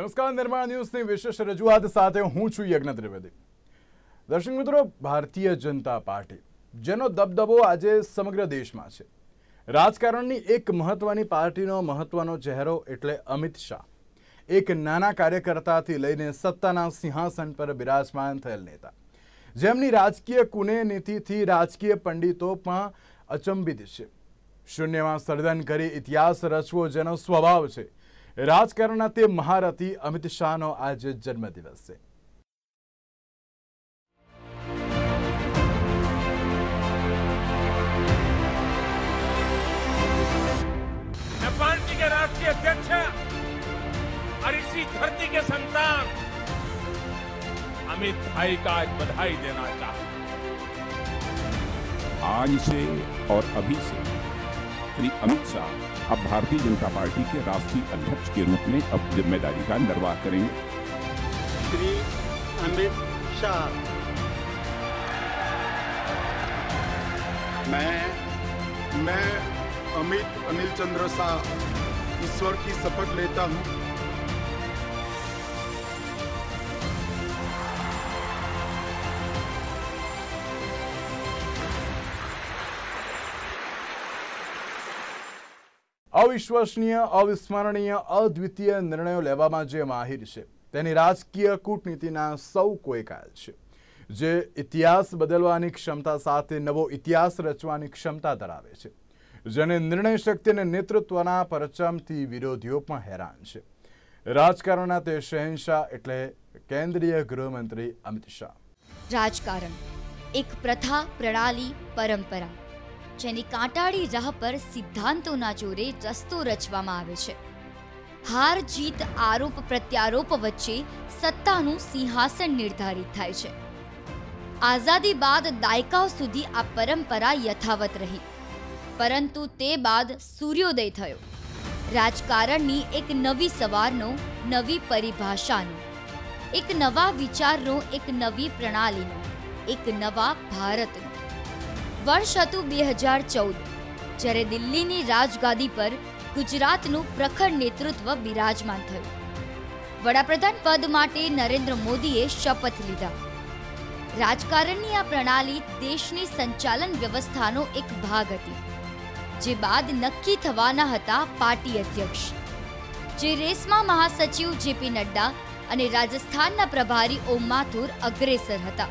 નમસ્કાર, નિર્માણ ન્યૂઝની વિશેષ રજૂઆત સાથે હું છું યજ્ઞ ત્રિવેદી। દર્શક મિત્રો, ભારતીય જનતા પાર્ટી જેનો દબદબો આજે સમગ્ર દેશમાં છે, રાજકારણની એક મહત્વની પાર્ટીનો મહત્વનો ચહેરો એટલે અમિત શાહ, એક નાના કાર્યકર્તાથી લઈને સત્તાના સિંહાસન પર બિરાજમાન થયેલ નેતા, જેમની રાજકીય કુનેનીતિથી રાજકીય પંડિતો પણ અચંબિત છે। શૂન્યમાં સર્જન કરી ઇતિહાસ રચવો જેનો સ્વભાવ છે, રાજકારણના તે મહારથી અમિત શાહનો આજે જન્મદિવસ છે। मैं पार्टी के राष्ट्रीय अध्यक्ष और इसी धरती के संतान अमित भाई का आज बधाई देना चाहता हूं। आज से और अभी से श्री अमित शाह अब भारतीय जनता पार्टी के राष्ट्रीय अध्यक्ष के रूप में अब जिम्मेदारी का निर्वाह करेंगे। श्री अमित शाह, मैं अमित अनिल चंद्र शाह ईश्वर की शपथ लेता हूं અવિશ્વસનીય, અવિસ્મરણીય, અદ્વિતીય નિર્ણયો લેવામાં જે માહિર છે, તેની રાજકીય કૂટનીતિના સૌ કોઈ કાયલ છે, જે ઇતિહાસ બદલવાની ક્ષમતા સાથે નવો ઇતિહાસ રચવાની ક્ષમતા ધરાવે છે, જેને નિર્ણય શક્તિ અને નેતૃત્વના પરચમથી વિરોધીઓ પણ હેરાન છે। રાજકારણના તે શહેનશાહ એટલે કેન્દ્રીય ગૃહમંત્રી અમિત શાહ। રાજકારણ એક પ્રથા, પ્રણાલી, પરંપરા જેની કાંટાળી રાહ પર સિદ્ધાંતોના જોરે રસ્તો રચવામાં આવે છે। હાર જીત, આરોપ પ્રત્યારોપ વચ્ચે સત્તાનું સિંહાસન નિર્ધારિત થાય છે। આઝાદી બાદ દાયકાઓ સુધી આ પરંપરા યથાવત રહી, પરંતુ તે બાદ સૂર્યોદય થયો। રાજકારણની એક નવી સવારનો, નવી પરિભાષાનો, એક નવા વિચારનો, એક નવી પ્રણાલીનો, એક નવા ભારતનો। વર્ષ હતું 2014, જ્યારે દિલ્હીની રાજગાદી પર ગુજરાતનું પ્રખર નેતૃત્વ બિરાજમાન થયું। વડાપ્રધાન પદ માટે નરેન્દ્ર મોદીએ શપથ લીધા। રાજકારણની આ પ્રણાલી દેશની સંચાલન વ્યવસ્થાનો એક ભાગ હતી, જે બાદ નક્કી થવાના હતા પાર્ટી અધ્યક્ષ, જે રેસમાં મહાસચિવ જેપી નડ્ડા અને રાજસ્થાનના પ્રભારી ઓમ માથુર અગ્રેસર હતા,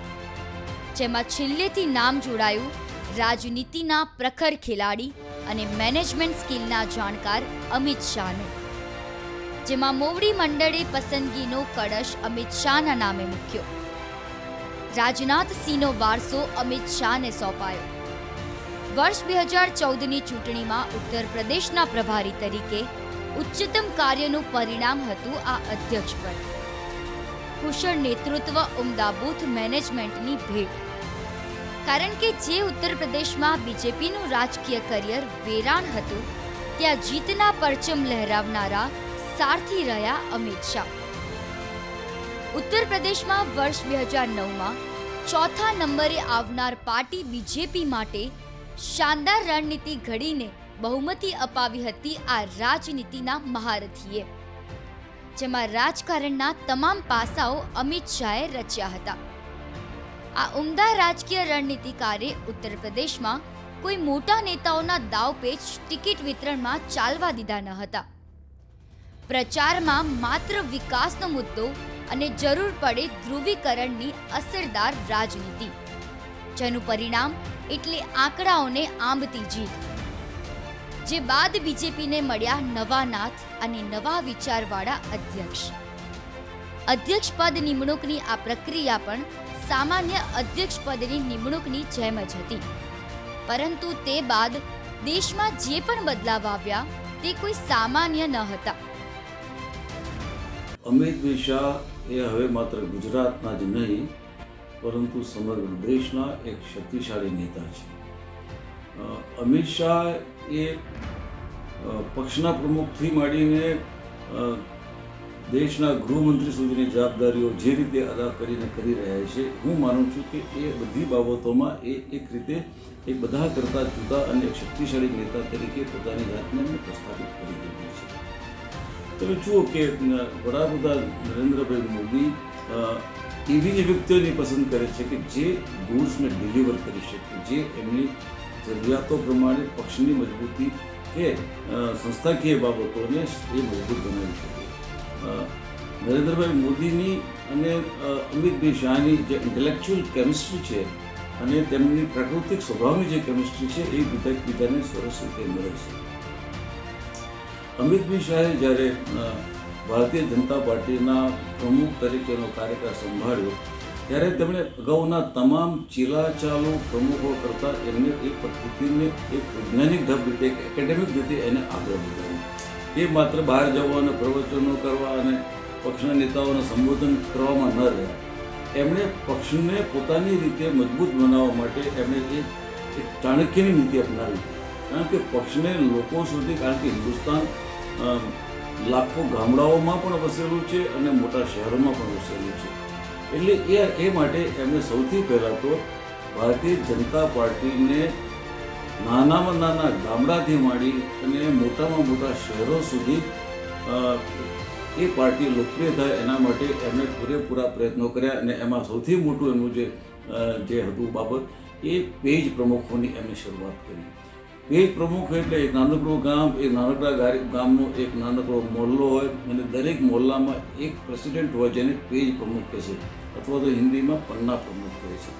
જેમાં છેલ્લેથી નામ જોડાયું રાજનીતિના પ્રખર ખેલાડી અને મેનેજમેન્ટ સ્કિલના જાણકાર અમિત શાહનું, જેમાં મોવડી મંડળે પસંદગીનો કળશ અમિત શાહના નામે મૂક્યો। રાજનાથસિંહનો વારસો અમિત શાહને સોંપાયો। વર્ષ 2014ની ચૂંટણીમાં ઉત્તર પ્રદેશના પ્રભારી તરીકે ઉચ્ચતમ કાર્યનું પરિણામ હતું આ અધ્યક્ષ પદ। કુશળ નેતૃત્વ, ઉમદા બૂથ મેનેજમેન્ટની ભેટ, કારણ કે જે ઉત્તર પ્રદેશમાં બીજેપીનું રાજકીય કરિયર વેરાન હતું, ત્યાં જીતના પરચમ લહેરાવનારા સારથી રહ્યા અમિત શાહ। ઉત્તર પ્રદેશમાં વર્ષ 2009માં ચોથા નંબરે આવનાર પાર્ટી બીજેપી માટે શાનદાર રણનીતિ ઘડીને બહુમતી અપાવી હતી આ રાજનીતિના મહારથીએ, જેમાં રાજકારણના તમામ પાસાઓ અમિત શાહે રચ્યા હતા। આ ઉમદા રાજકીય રણનીતિકારે ઉત્તર પ્રદેશમાં કોઈ મોટા નેતાઓના દાવપેચ ટિકિટ વિતરણમાં ચાલવા દીધા ન હતા। પ્રચારમાં માત્ર વિકાસનો મુદ્દો અને જરૂર પડે ધ્રુવીકરણની અસરદાર રાજનીતિ, જેનું પરિણામ એટલે આંકડાઓને આંબતી જીત, જે બાદ બીજેપીને મળ્યા નવા નાથ અને નવા વિચારવાળા અધ્યક્ષ। અધ્યક્ષ પદ નિમણૂકની આ પ્રક્રિયા પણ સામાન્ય અધ્યક્ષ પદની નિમણૂકની જેમ જ હતી, પરંતુ તે બાદ દેશમાં જે પણ બદલાવ આવ્યા તે કોઈ સામાન્ય ન હતા। અમિત શાહ એ હવે માત્ર ગુજરાતના જ નહીં, પરંતુ સમગ્ર દેશના એક શક્તિશાળી નેતા છે। અમિત શાહ એ પક્ષના પ્રમુખથી માંડીને દેશના ગૃહમંત્રી સુધીની જવાબદારીઓ જે રીતે અદા કરીને કરી રહ્યા છે, હું માનું છું કે એ બધી બાબતોમાં એ એક રીતે એક બધા કરતાં જુદા અને એક શક્તિશાળી નેતા તરીકે પોતાની જાતને પ્રસ્થાપિત કરી દીધી છે। તમે જુઓ કે વડાપ્રધાન નરેન્દ્રભાઈ મોદી એવી જ વ્યક્તિઓની પસંદ કરે છે કે જે ગુડ્સને ડિલિવર કરી શકે, જે એમની જરૂરિયાતો પ્રમાણે પક્ષની મજબૂતી કે સંસ્થાકીય બાબતોને એ મજબૂત બનાવી શકે. નરેન્દ્રભાઈ મોદીની અને અમિતભાઈ શાહની જે ઇન્ટેલેક્ચ્યુઅલ કેમિસ્ટ્રી છે અને તેમની પ્રાકૃતિક સ્વભાવની જે કેમિસ્ટ્રી છે એ બીજાને સરસ રીતે મળે છે. અમિતભાઈ શાહે જ્યારે ભારતીય જનતા પાર્ટીના પ્રમુખ તરીકેનો કાર્યકાળ સંભાળ્યો ત્યારે તેમણે અગાઉના તમામ ચીલાચાલુ પ્રમુખો કરતાં એમને એ પદ્ધતિને એક વૈજ્ઞાનિક ઢબ રીતે, એક એકેડેમિક રીતે એને આગળ વધારી. એ માત્ર બહાર જવા અને પ્રવચનો કરવા અને પક્ષના નેતાઓને સંબોધન કરવામાં ન રહ્યા. એમણે પક્ષને પોતાની રીતે મજબૂત બનાવવા માટે એમણે એક ચાણક્યની નીતિ અપનાવી. કારણ કે પક્ષને લોકો સુધી, કારણ કે હિન્દુસ્તાન લાખો ગામડાઓમાં પણ વસેલું છે અને મોટા શહેરોમાં પણ વસેલું છે. એટલે એ માટે એમણે સૌથી પહેલાં તો ભારતીય જનતા પાર્ટીને નાનામાં નાના ગામડાથી માંડી અને મોટામાં મોટા શહેરો સુધી એ પાર્ટી લોકપ્રિય થાય એના માટે એમણે પૂરેપૂરા પ્રયત્નો કર્યા. અને એમાં સૌથી મોટું એમનું જે હતું બાબત એ પેજ પ્રમુખોની એમણે શરૂઆત કરી. પેજ પ્રમુખ એટલે એક નાનકડું ગામ, એક નાનકડા ગામનો એક નાનકડો મોહલ્લો હોય અને દરેક મોહલ્લામાં એક પ્રેસિડેન્ટ હોય જેને પેજ પ્રમુખ કહે છે, અથવા તો હિન્દીમાં પન્ના પ્રમુખ કહે છે.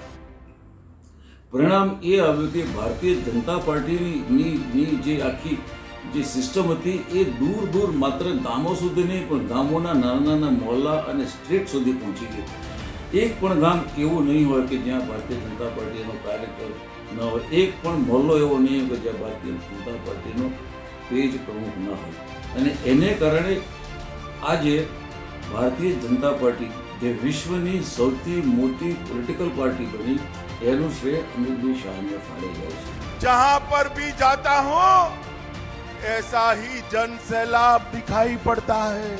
પરિણામ એ આવ્યું કે ભારતીય જનતા પાર્ટીની જે આખી જે સિસ્ટમ હતી એ દૂર દૂર માત્ર ગામો સુધી નહીં પણ ગામોના નાના નાના મોહલ્લા અને સ્ટ્રીટ સુધી પહોંચી ગઈ. એક પણ ગામ એવું નહીં હોય કે જ્યાં ભારતીય જનતા પાર્ટીનો કાર્યકર ન હોય. એક પણ મોહલ્લો એવો નહીં હોય કે જ્યાં ભારતીય જનતા પાર્ટીનો પેજ પ્રમુખ ન હોય. અને એને કારણે આજે ભારતીય જનતા પાર્ટી જે વિશ્વની સૌથી મોટી પોલિટિકલ પાર્ટી બની એનું શ્રેય અમિતભાઈ શાહને ફાળે જાય છે. जहां पर भी जाता हूं ऐसा ही जन सैलाब दिखाई पड़ता है.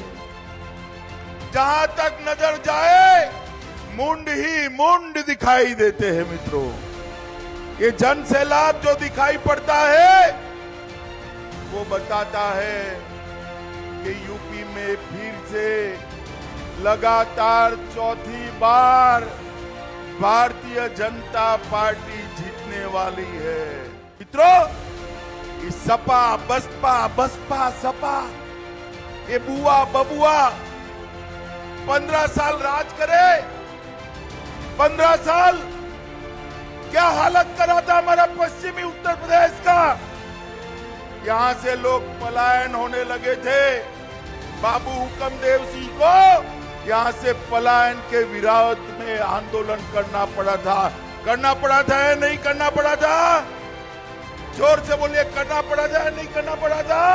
जहां तक नजर जाए मुंड ही मुंड दिखाई देते हैं मित्रों. ये जन सैलाब जो दिखाई पड़ता है वो बताता है कि यूपी में फिर से लगातार चौथी बार भारतीय जनता पार्टी जीतने वाली है. मित्रों, इस सपा बसपा बसपा सपा ये बुआ बबुआ 15 साल राज करे. 15 साल क्या हालत करा था हमारा पश्चिमी उत्तर प्रदेश का. यहां से लोग पलायन होने लगे थे. बाबू हुक्मदेव सिंह को यहां से पलायन के विरोध में आंदोलन करना पड़ा था या नहीं करना पड़ा था? जोर से बोलिए, करना पड़ा था या नहीं करना पड़ा था?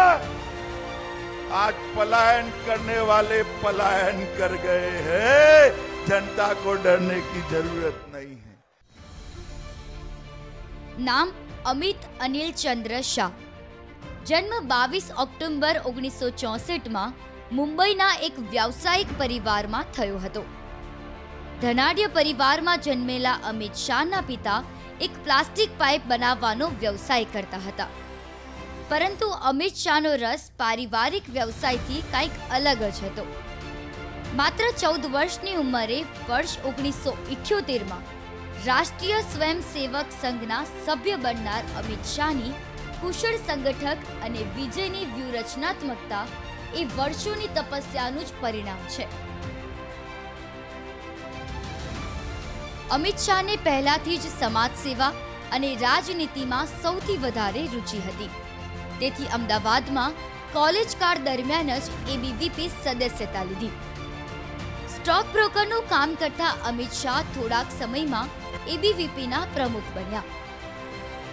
आज पलायन करने वाले पलायन कर गए हैं. जनता को डरने की जरूरत नहीं है. नाम अमित अनिल चंद्र शाह. जन्म 22 ऑक्टोबर 1964 में मुंबईना एक व्यावसायिक परिवारमां थयो हतो. धनाढ्य परिवारमां जन्मेला अमित शाहना पिता एक प्लास्टिक पाइप बनाववानो व्यवसाय करता हता. परंतु अमित शाहनो रस पारिवारिक व्यवसायथी कंईक अलग ज हतो. मात्र 14 वर्षनी उंमरे वर्ष 1978 में राष्ट्रीय स्वयंसेवक संघना सभ्य बननार अमित शाहनी कुशल संगठक अने विजयनी व्यूहरचनात्मकता ए वर्षोनी तपस्यानुं ज परिणाम छे. अमित शाहने पहेलाथी ज समाज सेवा अने राजनीतिमां सौथी वधारे रुचि हती. तेथी अमदावादमां कॉलेज काळ दरमियान ज एबीवीपी सदस्यता लीधी. स्टॉक ब्रोकरनुं काम करता अमित शाह थोड़ाक समयमां एबीवीपीना प्रमुख बन्या.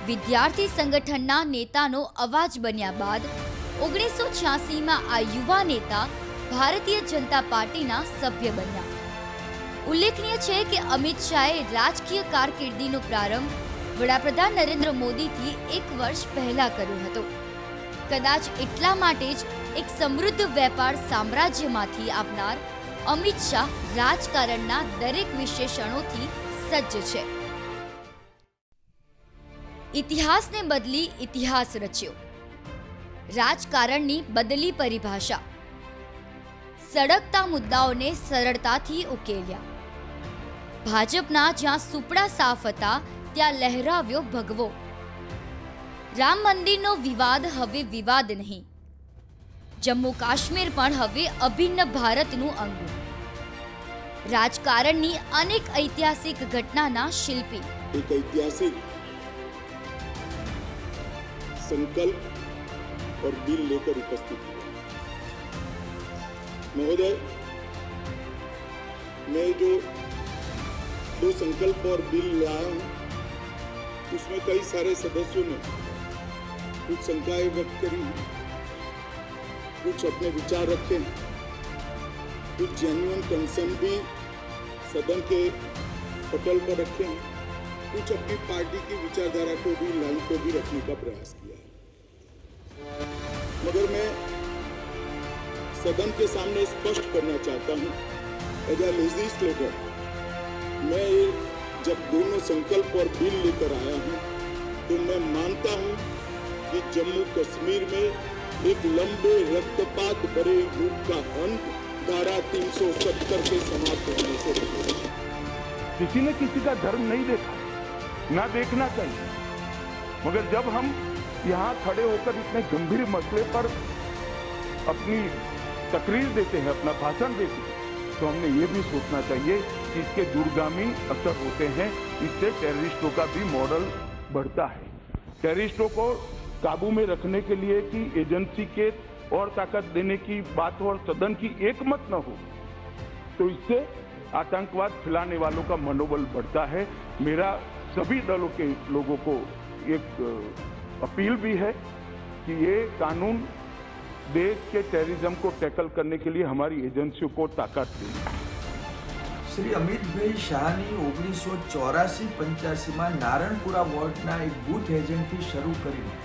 विद्यार्थी संगठनना नेतानो अवाज बन्या बाद 1986 में आ युवा नेता भारतीय जनता पार्टीना सभ्य बन्या. उल्लेखनीय है कि अमित शाहे राजकीय कारकिर्दीनो प्रारंभ वडाप्रधान नरेंद्र मोदी थी 1 वर्ष पहला कर्यो हतो. कदाच एटला माटे ज एक समृद्ध वेपार साम्राज्यमांथी आवनार अमित शाह राजकारणना दरेक विशेषणोथी सज्ज छे. इतिहास ने बदली इतिहास रच्यो. राजकारणनी बदली परिभाषा. સળગતા મુદ્દાઓને સરળતાથી ઉકેલ્યા. ભાજપના જ્યાં સુપડા સાફ હતા ત્યાં લહેરાવ્યો ભગવો. રામ મંદિરનો વિવાદ હવે વિવાદ નહીં. જમ્મુ કાશ્મીર પણ હવે અભિન્ન ભારતનું અંગ. રાજકારણની અનેક ઐતિહાસિક ઘટનાના શિલ્પી. एक ऐतिहासिक संकल्प और बिल लेकर उपस्थित हुए। महोदय, मैं जो दो संकल्प और बिल लाया हूं, उसमें कई सारे सदस्यों ने कुछ शंकाएं व्यक्त करी, कुछ अपने विचार रखे, कुछ जेन्युइन कंसर्न भी सदन के पटल पर रखे, कुछ अपनी पार्टी की विचारधारा को भी, लाइन को भी रखने का प्रयास किया है। मगर मैं सदन के सामने स्पष्ट करना चाहता हूं, एज ए लेजिस्लेटर, मैं जब दोनों संकल्प और बिल लेकर आया हूं, तो मैं मानता हूं कि जम्मू कश्मीर में एक लंबे रक्तपात भरे युग का अंत धारा 370 के समाप्त होने से होगा। किसी ने किसी का धर्म नहीं देखा, ना देखना चाहिए, मगर जब हम यहाँ खड़े होकर इतने गंभीर मसले पर अपनी तकरीर देते हैं, अपना भाषण देते हैं, तो हमने ये भी सोचना चाहिए कि इसके दूरगामी असर होते हैं. इससे टेररिस्टों का भी मॉडल बढ़ता है. टेररिस्टों को काबू में रखने के लिए कि एजेंसी के और ताकत देने की बात हो और सदन की एकमत न हो, तो इससे आतंकवाद फैलाने वालों का मनोबल बढ़ता है. मेरा सभी दलों के लोगों को एक अपील भी है कि ये कानून देश के टेररिज्म को टैकल करने के लिए हमारी एजेंसियों को ताकत दे. श्री अमितभाई शाहनी 1984-85 में नारायणपुरा वोर्डना एक बूथ एजेंटથી શરૂ કરીને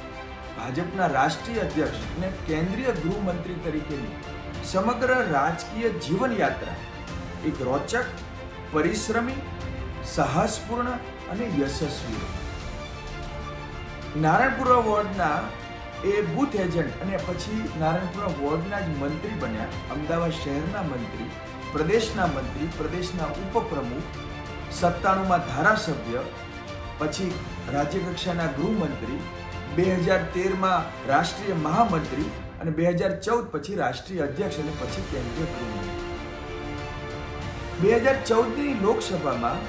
ભાજપના રાષ્ટ્રીય અધ્યક્ષ અને કેન્દ્રીય ગૃહમંત્રી તરીકેની સમગ્ર રાજકીય જીવન યાત્રા એક રોચક, પરિશ્રમી, સાહસપૂર્ણ અને યશસ્વી. નારાયણપુરા વોર્ડના એ બૂથ એજન્ટ અને પછી નારાયણપુરા વોર્ડના જ મંત્રી બન્યા. અમદાવાદ શહેરના મંત્રી, પ્રદેશના મંત્રી, પ્રદેશના ઉપપ્રમુખ, 97માં ધારાસભ્ય, પછી રાજ્યકક્ષાના ગૃહમંત્રી, 2013માં રાષ્ટ્રીય મહામંત્રી અને 2014 પછી રાષ્ટ્રીય અધ્યક્ષ અને પછી કેન્દ્રીય ગૃહમંત્રી. 2014ની લોકસભામાં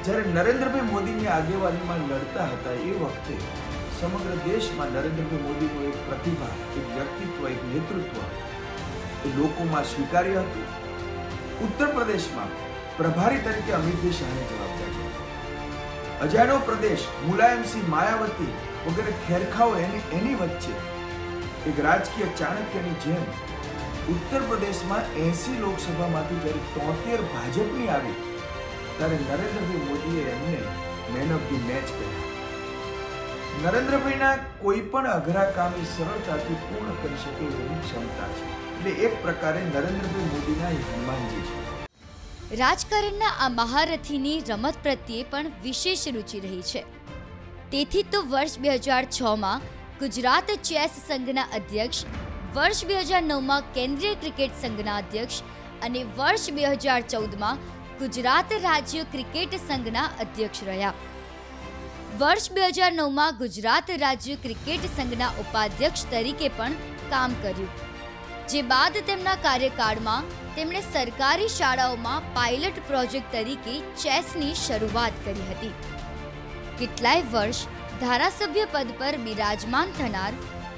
જ્યારે નરેન્દ્રભાઈ મોદીની આગેવાનીમાં લડતા હતા એ વખતે સમગ્ર દેશમાં નરેન્દ્રભાઈ મોદીનું એક પ્રતિભા, એક વ્યક્તિત્વ, એક નેતૃત્વ એ લોકોમાં સ્વીકાર્ય હતું. ઉત્તર પ્રદેશમાં પ્રભારી તરીકે અમિતભાઈ શાહની જવાબદારી હતી. અજાણ્યો પ્રદેશ, મુલાયમસિંહ, માયાવતી વગેરે ખેરખાઓ એની વચ્ચે એક રાજકીય ચાણક્યની જેમ ઉત્તર પ્રદેશમાં 80 લોકસભામાંથી જ્યારે 73 ભાજપની આવી ત્યારે નરેન્દ્રભાઈ મોદીએ એમને મેન ઓફ ધી મેચ કર્યા. નરેન્દ્રભાઈના કોઈ પણ અઘરા કામ એ સરળતાથી પૂર્ણ કરી શકે એવી ક્ષમતા છે. એટલે એક પ્રકારે નરેન્દ્રભાઈ મોદીના હનુમાનજી છે. રાજકારણના આ મહારથીની રમત પ્રત્યે પણ વિશેષ રુચિ રહી છે. તેથી તો વર્ષ 2006માં ગુજરાત ચેસ સંઘના અધ્યક્ષ, વર્ષ 2009માં કેન્દ્રીય ક્રિકેટ સંઘના અધ્યક્ષ અને વર્ષ 2014માં ગુજરાત રાજ્ય ક્રિકેટ સંઘના અધ્યક્ષ રહ્યા. વર્ષ 2009માં ગુજરાત રાજ્ય ક્રિકેટ સંઘના ઉપાધ્યક્ષ તરીકે પણ કામ કર્યું. જે બાદ તેમના કાર્યકાળમાં તેમણે સરકારી શાળાઓમાં પાયલટ પ્રોજેક્ટ તરીકે ચેસની શરૂઆત કરી હતી. કેટલાય વર્ષ ધારાસભ્ય પદ પર બિરાજમાન થનાર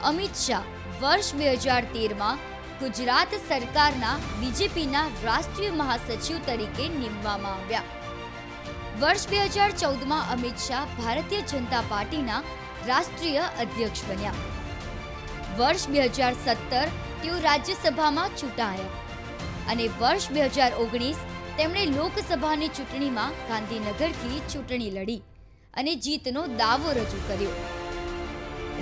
અમિત શાહ વર્ષ 2013માં ગુજરાત સરકારના બીજેપીના રાષ્ટ્રીય મહાસચિવ તરીકે નિમવામાં આવ્યા. વર્ષ 2014માં અમિત શાહ ભારતીય જનતા પાર્ટીના રાષ્ટ્રીય અધ્યક્ષ બન્યા. વર્ષ 2017 તેઓ રાજ્યસભામાં ચૂંટાયા અને વર્ષ 2019 તેમણે લોકસભાની ચૂંટણીમાં ગાંધીનગરથી ચૂંટણી લડી અને જીતનો દાવો રજૂ કર્યો.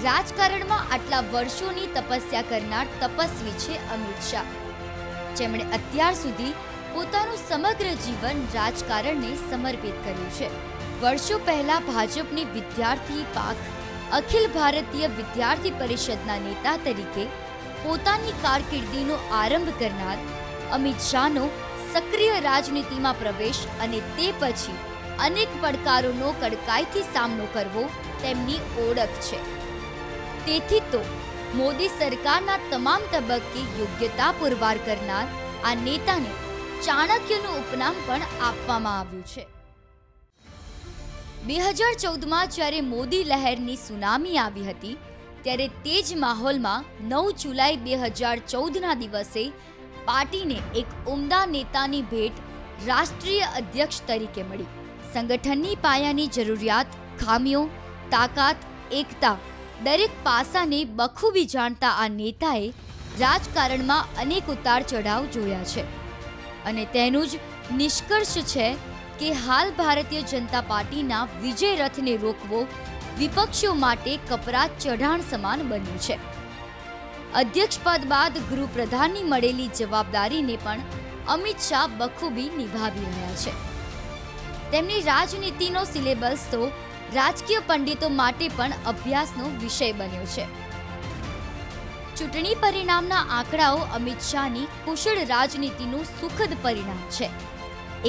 રાજકારણમાં આટલા વર્ષોની તપસ્યા કરનાર તપસ્વી છે અમિત શાહ, જેમણે અત્યાર સુધી પોતાનું સમગ્ર જીવન રાજકારણને સમર્પિત કર્યું છે. વર્ષો પહેલા ભાજપની વિદ્યાર્થી પાંખ અખિલ ભારતીય વિદ્યાર્થી પરિષદના નેતા તરીકે પોતાની કારકિર્દીનો આરંભ કરનાર અમિત શાહનો સક્રિય રાજનીતિમાં પ્રવેશ અને તે પછી અનેક પડકારોનો કડકાઈથી સામનો કરવો તેમની ઓળખ છે. તેથી તો મોદી સરકારના તમામ તબક્કે યોગ્યતા પુરવાર કરનાર આ નેતાને ચાણક્યનું ઉપનામ પણ આપવામાં આવ્યું છે. 2014માં જ્યારે મોદી લહેરની સુનામી આવી હતી ત્યારે તે જ માહોલમાં 9 જુલાઈ 2014ના દિવસે પાર્ટીને એક ઉમદા નેતાની ભેટ રાષ્ટ્રીય અધ્યક્ષ તરીકે મળી. સંગઠનની પાયાની જરૂરિયાત, ખામીઓ, તાકાત, એકતા દરેક પાસાને બખૂબી જાણતા આ નેતાએ રાજકારણમાં અનેક ઉતાર ચઢાવ જોયા છે અને તેનું જ નિષ્કર્ષ છે કે હાલ ભારતીય જનતા પાર્ટીના વિજય રથને રોકવો વિપક્ષો માટે કપરા ચઢાણ સમાન બન્યું છે. અધ્યક્ષ પદ બાદ ગૃહપ્રધાનની મળેલી જવાબદારીને પણ અમિત શાહ બખૂબી નિભાવી રહ્યા છે. તેમની રાજનીતિનો સિલેબસ તો રાજકીય પંડિતો માટે પણ અભ્યાસનો વિષય બન્યો છે. ચૂંટણી પરિણામના આંકડાઓ અમિત શાહની કુશળ રાજનીતિનું સુખદ પરિણામ છે.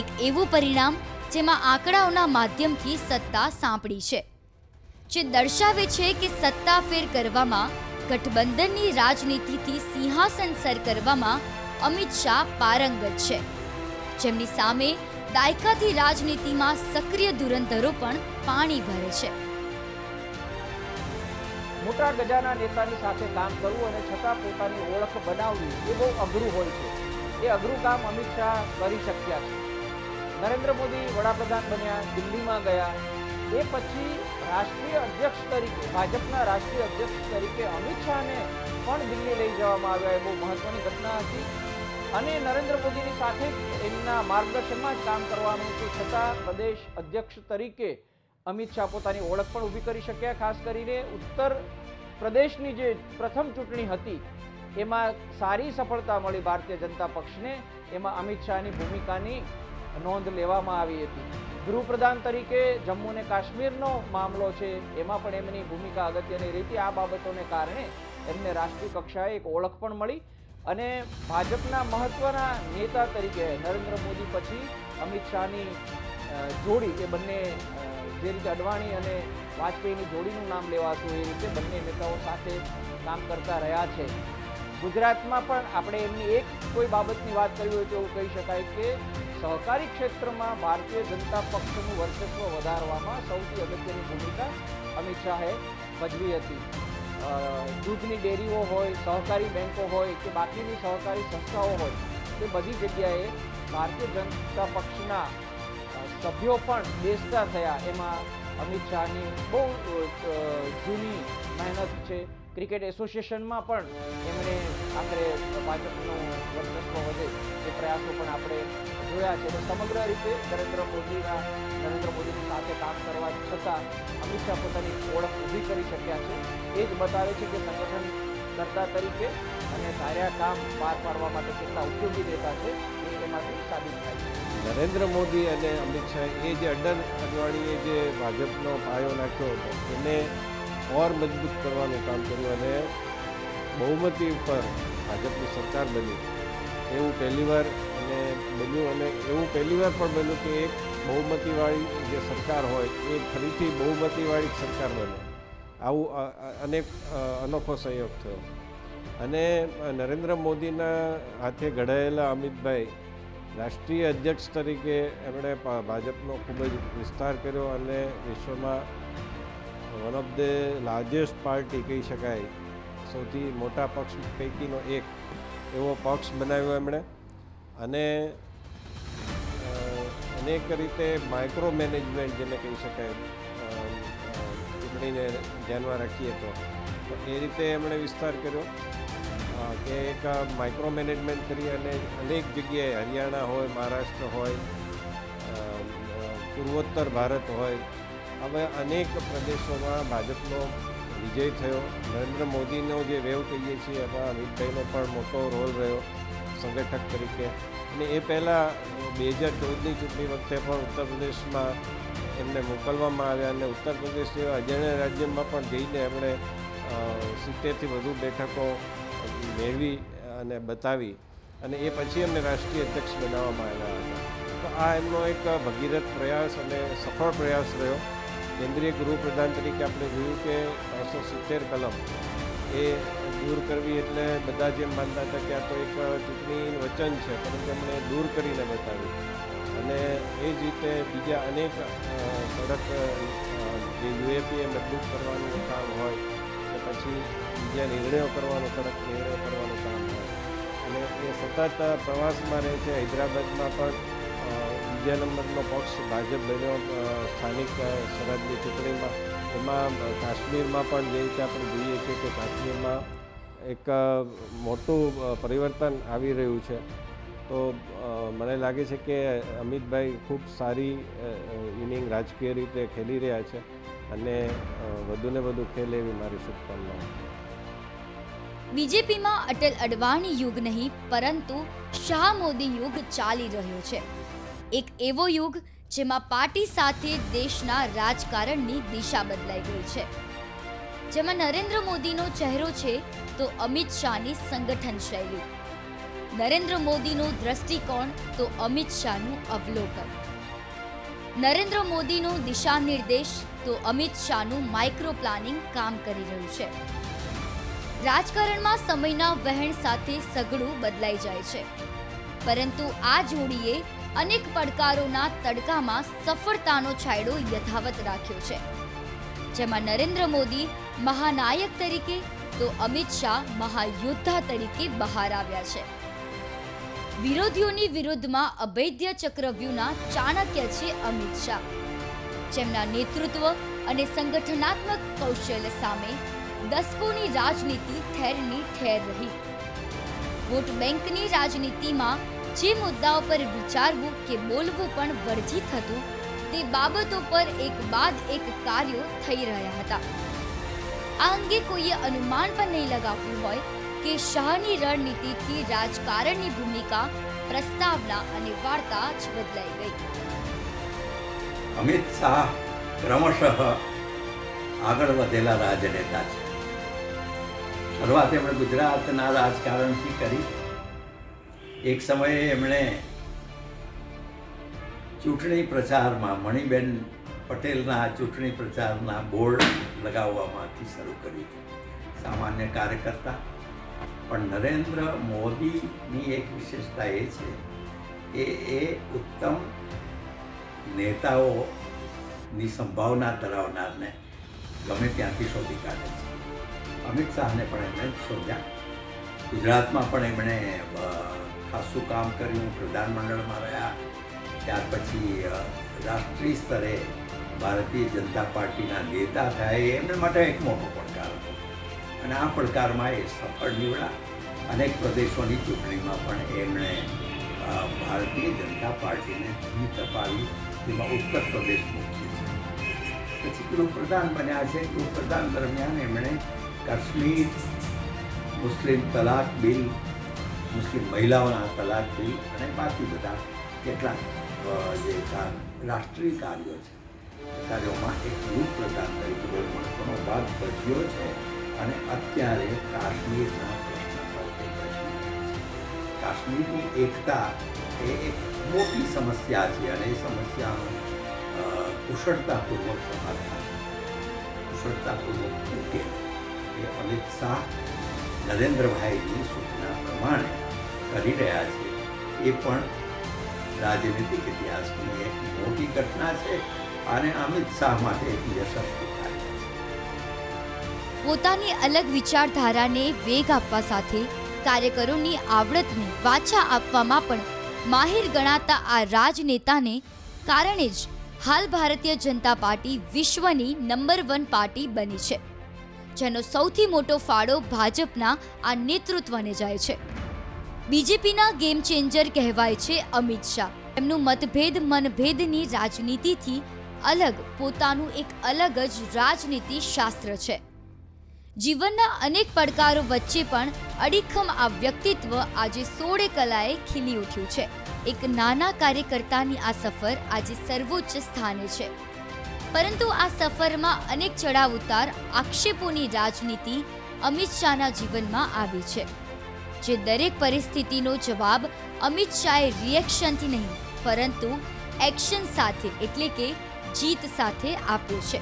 એક એવું પરિણામ જેમાં આંકડાઓના માધ્યમથી સત્તા સાંપડી છે, જે દર્શાવે છે કે સત્તા ફેર કરવામાં, ગઠબંધનની રાજનીતિથી સિંહાસન સર કરવામાં અમિત શાહ પારંગત છે, જેમની સામે દાયકાથી રાજનીતિમાં સક્રિય ધુરંધરો પણ પાણી ભરે છે. મોટા ગજાના નેતાની સાથે કામ કરવું અને છતાં પોતાની ઓળખ બનાવવી એ બહુ અઘરું હોય છે. એ અઘરું કામ અમિત શાહ કરી શક્યા છે. નરેન્દ્ર મોદી વડાપ્રધાન બન્યા, દિલ્હીમાં ગયા, એ પછી રાષ્ટ્રીય અધ્યક્ષ તરીકે, ભાજપના રાષ્ટ્રીય અધ્યક્ષ તરીકે અમિત શાહને પણ દિલ્હી લઈ જવામાં આવ્યા. એ બહુ મહત્વની ઘટના હતી અને નરેન્દ્ર મોદીની સાથે જ એમના માર્ગદર્શનમાં જ કામ કરવાનું હતું. છતાં પ્રદેશ અધ્યક્ષ તરીકે અમિત શાહ પોતાની ઓળખ પણ ઊભી કરી શક્યા. ખાસ કરીને ઉત્તર પ્રદેશની જે પ્રથમ ચૂંટણી હતી એમાં સારી સફળતા મળી ભારતીય જનતા પક્ષને. એમાં અમિત શાહની ભૂમિકાની નોંધ લેવામાં આવી હતી. ગૃહપ્રધાન તરીકે જમ્મુ અને કાશ્મીરનો મામલો છે, એમાં પણ એમની ભૂમિકા અગત્યની રહી. આ બાબતોને કારણે એમને રાષ્ટ્રીય કક્ષાએ એક ઓળખ પણ મળી અને ભાજપના મહત્વના નેતા તરીકે નરેન્દ્ર મોદી પછી અમિત શાહની જોડી, એ બંને જે રીતે અડવાણી અને વાજપેયીની જોડીનું નામ લેવાતું એ રીતે બંને નેતાઓ સાથે કામ કરતા રહ્યા છે. ગુજરાતમાં પણ આપણે એમની એક કોઈ બાબતની વાત કરવી હોય તો એવું કહી શકાય કે સહકારી ક્ષેત્રમાં ભારતીય જનતા પક્ષનું વર્ચસ્વ વધારવામાં સૌથી અગત્યની ભૂમિકા અમિત શાહે ભજવી હતી. દૂધની ડેરીઓ હોય, સહકારી બેંકો હોય કે બાકીની સહકારી સંસ્થાઓ હોય, તે બધી જગ્યાએ ભારતીય જનતા પક્ષના સભ્યો પણ બેસતા થયા. એમાં અમિત શાહની બહુ જૂની મહેનત છે. ક્રિકેટ એસોસિએશનમાં પણ એમણે આખરે ભાજપનું વર્ચસ્વ વધે એ પ્રયાસો પણ આપણે જોયા છે. સમગ્ર રીતે નરેન્દ્ર મોદીની સાથે કામ કરવા છતાં અમિત શાહ પોતાની ઓળખ ઊભી કરી શક્યા છે. એ જ બતાવે છે કે સંગઠન કરતા તરીકે અને ધાર્યા કામ પાર પાડવા માટે કેટલા ઉપયોગી નેતા છે એ એમાંથી સાબિત થાય છે. નરેન્દ્ર મોદી અને અમિત શાહ એ જે અડવાણીએ જે ભાજપનો પાયો નાખ્યો હતો એને ઓર મજબૂત કરવાનું કામ કર્યું અને બહુમતી ઉપર ભાજપની સરકાર બની એવું પહેલીવાર અને બન્યું. અને એવું પહેલીવાર પણ બન્યું કે એક બહુમતીવાળી જે સરકાર હોય એ ફરીથી બહુમતીવાળી સરકાર બને. આવું અનેક અનોખો સંયોગ થયો અને નરેન્દ્ર મોદીના હાથે ઘડાયેલા અમિતભાઈ રાષ્ટ્રીય અધ્યક્ષ તરીકે એમણે ભાજપનો ખૂબ જ વિસ્તાર કર્યો અને વિશ્વમાં one of the largest party કહી શકાય, સૌથી મોટા પક્ષ પૈકીનો એક એવો પક્ષ બનાવ્યો એમણે. અને અનેક રીતે માઇક્રો મેનેજમેન્ટ જેને કહી શકાય, ચૂંટણીને ધ્યાનમાં રાખીએ તો એ રીતે એમણે વિસ્તાર કર્યો કે એક માઇક્રો મેનેજમેન્ટ કરી અને અનેક જગ્યાએ હરિયાણા હોય, મહારાષ્ટ્ર હોય, પૂર્વોત્તર ભારત હોય, હવે અનેક પ્રદેશોમાં ભાજપનો વિજય થયો. નરેન્દ્ર મોદીનો જે વેવ કહીએ છીએ એમાં અમિતભાઈનો પણ મોટો રોલ રહ્યો સંગઠક તરીકે. અને એ પહેલાં 2014ની ચૂંટણી વખતે પણ ઉત્તર પ્રદેશમાં એમને મોકલવામાં આવ્યા અને ઉત્તર પ્રદેશ જેવા અજાણ્યા રાજ્યમાં પણ જઈને એમણે 70થી વધુ બેઠકો મેળવી અને બતાવી અને એ પછી એમને રાષ્ટ્રીય અધ્યક્ષ બનાવવામાં આવ્યા હતા. તો આ એમનો એક ભગીરથ પ્રયાસ અને સફળ પ્રયાસ રહ્યો. કેન્દ્રીય ગૃહપ્રધાન તરીકે આપણે જોયું કે 370 કલમ એ દૂર કરવી એટલે બધા જ એમ માનતા હતા કે આ તો એક ચૂંટણી વચન છે, પરંતુ એમણે દૂર કરીને બતાવી. અને એ જ રીતે બીજા અનેક કડક જે યુએપીએ મજબૂત કરવાનું કામ હોય કે પછી બીજા નિર્ણયો કરવાનો, કડક નિર્ણયો કરવાનું કામ હોય, અને એ સતત પ્રવાસમાં રહે છે. હૈદરાબાદમાં પણ બીજા નંબરનો પક્ષ ભાજપ બન્યો સ્થાનિક સ્વરાજની ચૂંટણીમાં. એમાં કાશ્મીરમાં પણ જે રીતે આપણે જોઈએ છીએ કે કાશ્મીરમાં એક મોટું પરિવર્તન આવી રહ્યું છે. તો મને લાગે છે કે અમિતભાઈ ખૂબ સારી ઇનિંગ રાજકીય રીતે ખેલી રહ્યા છે અને વધુને વધુ ખેલે એવી મારી શુભકામનાઓ. બીજેપીમાં અટલ અડવાણી યુગ નહીં પરંતુ શાહ મોદી યુગ ચાલી રહ્યો છે. એક એવો યુગ જેમાં પાર્ટી સાથે દેશના રાજકારણની દિશા બદલાઈ ગઈ છે, જેમાં નરેન્દ્ર મોદીનો ચહેરો છે તો અમિત શાહની સંગઠન શૈલી, નરેન્દ્ર મોદીનો દ્રષ્ટિકોણ તો અમિત શાહનું અવલોકન, નરેન્દ્ર મોદીનો દિશા નિર્દેશ તો અમિત શાહનું માઇક્રો પ્લાનિંગ કામ કરી રહ્યું છે. રાજકારણમાં સમયના વહેણ સાથે સઘળું બદલાઈ જાય છે, પરંતુ આ જોડીએ અનેક પડકારોના તડકામાં સફળતાનો છાંયડો યથાવત રાખ્યો છે, જેમાં નરેન્દ્ર મોદી મહાનાયક તરીકે તો અમિત શાહ મહાયોદ્ધા તરીકે બહાર આવ્યા છે. વિરોધીઓની વિરુદ્ધમાં અભેદ્ય ચક્રવ્યૂહના ચાણક્ય છે અમિત શાહ, જેમના નેતૃત્વ અને સંગઠનાત્મક કૌશલ્ય સામે દસકોની રાજનીતિ ઠેરની ઠેર રહી. વોટ બેંકની રાજનીતિમાં જે મુદ્દાઓ પર વિચારવું કે બોલવું પણ વર્જિત હતું તે બાબતો પર એક બાદ એક કાર્યો થઈ રહ્યા હતા. આ અંગે કોઈએ અનુમાન પણ નહીં લગાવ્યું હોય કે શાહની રણનીતિથી રાજકારણની ભૂમિકા, પ્રસ્તાવના અને વાર્તા જ બદલાઈ ગઈ. અમિત શાહ ક્રમશઃ આગળ વધેલા રાજનેતા છે. શરૂઆત એમણે ગુજરાતના રાજકારણથી કરી. એક સમયે એમણે ચૂંટણી પ્રચારમાં મણિબેન પટેલના ચૂંટણી પ્રચારના બોર્ડ લગાવવામાંથી શરૂ કર્યું. સામાન્ય કાર્યકર્તા, પણ નરેન્દ્ર મોદીની એક વિશેષતા એ છે કે એ ઉત્તમ નેતાઓની સંભાવના ધરાવનારને ગમે ત્યાંથી શોધી કાઢે છે. અમિત શાહને પણ એમણે શોધ્યા. ગુજરાતમાં પણ એમણે ખાસું કામ કર્યું, પ્રધાનમંડળમાં રહ્યા. ત્યાર પછી રાષ્ટ્રીય સ્તરે ભારતીય જનતા પાર્ટીના નેતા થયા. એ એમના માટે એક મોટો પડકાર હતો અને આ પડકારમાં એ સફળ નીવડ્યા. અનેક પ્રદેશોની ચૂંટણીમાં પણ એમણે ભારતીય જનતા પાર્ટીને જીત અપાવી, જેમાં ઉત્તર પ્રદેશ મુખ્ય છે. પછી ગૃહપ્રધાન બન્યા છે. ગૃહપ્રધાન દરમિયાન એમણે કાશ્મીર, મુસ્લિમ તલાક બિલ, મુસ્લિમ મહિલાઓના તલાક બિલ અને બાકી બધા કેટલાક જે રાષ્ટ્રીય કાર્યો છે કાર્યોમાં એક ગૃહપ્રધાન તરીકે બહુ મહત્વનો ભાગ ભજવ્યો છે. અને અત્યારે કાશ્મીરના પ્રશ્ન પર તે ભજવી રહ્યા છે. કાશ્મીરની એકતા એ એક મોટી સમસ્યા છે અને એ સમસ્યાનું કુશળતાપૂર્વક સમાધાન, કુશળતાપૂર્વક ઉકેલ એ અમિત શાહ નરેન્દ્રભાઈની સૂચના પ્રમાણે કરી રહ્યા છે. એ પણ રાજનીતિક ઇતિહાસની એક મોટી ઘટના છે અને અમિત શાહ માટે એક યશસ્વી કાર્ય છે. પોતાની અલગ વિચારધારાને વેગ આપવા સાથે કાર્યકરોની આવડતને વાચા આપવામાં પણ માહિર ગણાતા આ રાજનેતાને કારણે જ હાલ ભારતીય જનતા પાર્ટી વિશ્વની નંબર 1 પાર્ટી બની છે, જેનો સૌથી મોટો ફાળો ભાજપના આ નેતૃત્વને જાય છે. બીજેપીના ગેમ ચેન્જર કહેવાય છે અમિત શાહ. એમનું મતભેદ મનભેદની રાજનીતિથી અલગ પોતાનું એક અલગ જ રાજનીતિ શાસ્ત્ર છે. જીવનના અનેક પડકારો વચ્ચે પણ અડીખમ આ વ્યક્તિત્વ આજે 16 કલાએ ખીલી ઉઠ્યું છે. એક નાના કાર્યકર્તાની આ સફર આજે સર્વોચ્ચ સ્થાને છે, પરંતુ આ સફરમાં અનેક ચડાવ ઉતાર, આક્ષેપોની રાજનીતિ, અમિત શાહના જીવનમાં આવી છે, જે દરેક પરિસ્થિતિનો જવાબ અમિત શાહે રિએક્શનથી નહીં પરંતુ એક્શન સાથે એટલે કે જીત સાથે આપ્યો છે।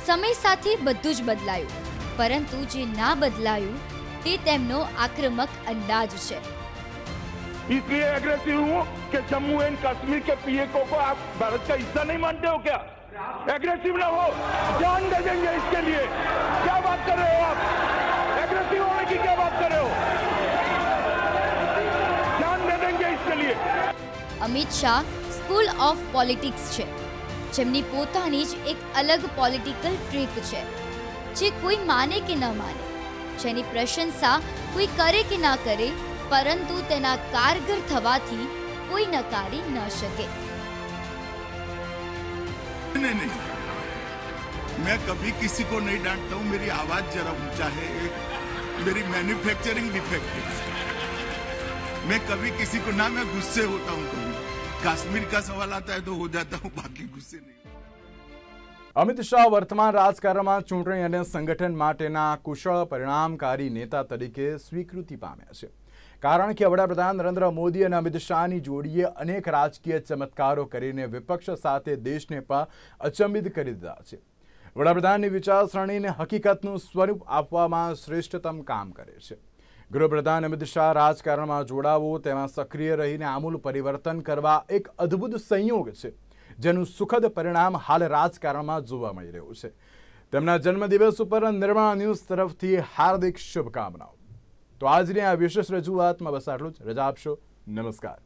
સમય સાથે બધું જ બદલાયું, પરંતુ જે ના બદલાયું તે તેમનો આક્રમક અંદાજ છે। इसलिए एग्रेसिव हूँ कि जम्मू एंड कश्मीर के पीएको को आप भारत का हिस्सा नहीं मानते हो क्या? एग्रेसिव ना हो, जान दे देंगे इसके लिए। क्या बात कर रहे हो आप? एग्रेसिव होने की क्या बात कर रहे हो? जान दे देंगे इसके लिए। Amit Shah school of politics છે, જેમની પોતાની જ એક અલગ પોલિટિકલ ટ્રીક છે, જે કોઈ માને કે ન માને, જેની પ્રશંસા કોઈ કરે કે ના કરે, પરંતુ તેના કારગર થવાથી કોઈ નકારી ન શકે। नहीं, मैं कभी किसी को नहीं डांटता हूँ। मेरी आवाज जरा ऊंचा है, मेरी मैन्युफैक्चरिंग डिफेक्ट है। मैं कभी किसी को ना, मैं गुस्से होता हूँ, कभी कश्मीर का सवाल आता है तो हो जाता हूँ, बाकी गुस्से नहीं। અમિત શાહ વર્તમાન રાજકારણમાં ચૂંટણી અને સંગઠન માટેના કુશળ પરિણામકારી નેતા તરીકે સ્વીકૃતિ પામ્યા છે, કારણ કે વડાપ્રધાન નરેન્દ્ર મોદી અને અમિત શાહની જોડીએ અનેક રાજકીય ચમત્કારો કરીને વિપક્ષ સાથે દેશને પણ અચંબિત કરી દીધા છે। વડાપ્રધાનની વિચારસરણીને હકીકતનું સ્વરૂપ આપવામાં શ્રેષ્ઠતમ કામ કરે છે। ગૃહપ્રધાન અમિત શાહ રાજકારણમાં જોડાવો, તેમાં સક્રિય રહીને આમૂલ પરિવર્તન કરવા એક અદ્ભુત સંયોગ છે, જેનું સુખદ પરિણામ હાલ રાજકારણમાં જોવા મળી રહ્યું છે। તેમના જન્મદિવસ ઉપર નિર્માણ ન્યૂઝ તરફથી હાર્દિક શુભકામનાઓ। તો આજની આ વિશેષ રજૂઆતમાં બસ આટલું જ। રજા આપશો। નમસ્કાર।